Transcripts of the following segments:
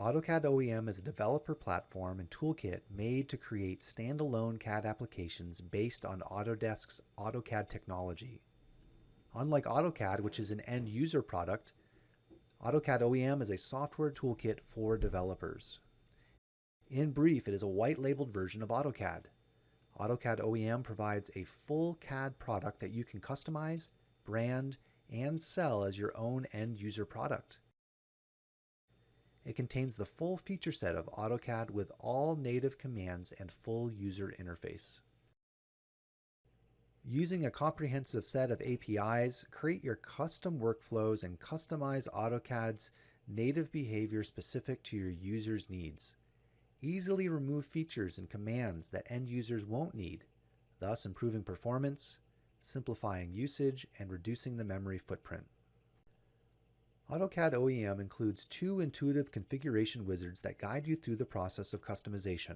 AutoCAD OEM is a developer platform and toolkit made to create standalone CAD applications based on Autodesk's AutoCAD technology. Unlike AutoCAD, which is an end-user product, AutoCAD OEM is a software toolkit for developers. In brief, it is a white-labeled version of AutoCAD. AutoCAD OEM provides a full CAD product that you can customize, brand, and sell as your own end-user product. It contains the full feature set of AutoCAD with all native commands and full user interface. Using a comprehensive set of APIs, create your custom workflows and customize AutoCAD's native behavior specific to your users' needs. Easily remove features and commands that end users won't need, thus improving performance, simplifying usage, and reducing the memory footprint. AutoCAD OEM includes two intuitive configuration wizards that guide you through the process of customization.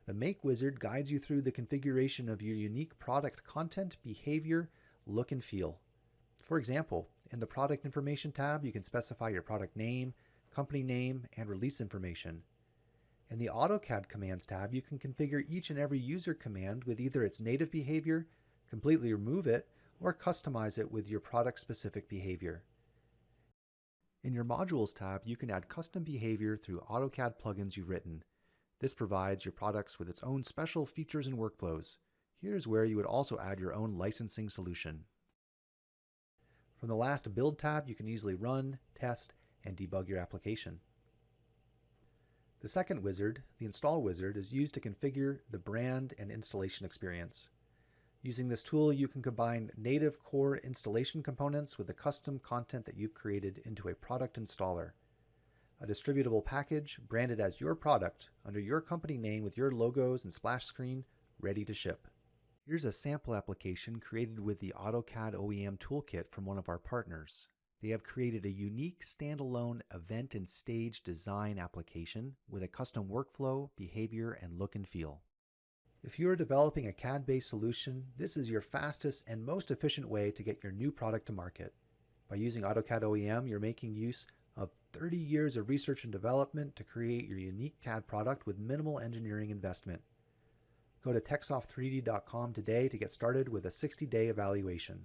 The Make wizard guides you through the configuration of your unique product content, behavior, look, and feel. For example, in the Product Information tab, you can specify your product name, company name, and release information. In the AutoCAD Commands tab, you can configure each and every user command with either its native behavior, completely remove it, or customize it with your product-specific behavior. In your Modules tab, you can add custom behavior through AutoCAD plugins you've written. This provides your products with its own special features and workflows. Here's where you would also add your own licensing solution. From the last Build tab, you can easily run, test, and debug your application. The second wizard, the Install wizard, is used to configure the brand and installation experience. Using this tool, you can combine native core installation components with the custom content that you've created into a product installer. A distributable package branded as your product under your company name with your logos and splash screen ready to ship. Here's a sample application created with the AutoCAD OEM toolkit from one of our partners. They have created a unique standalone event and stage design application with a custom workflow, behavior, and look and feel. If you are developing a CAD-based solution, this is your fastest and most efficient way to get your new product to market. By using AutoCAD OEM, you're making use of 30 years of research and development to create your unique CAD product with minimal engineering investment. Go to techsoft3d.com today to get started with a 60-day evaluation.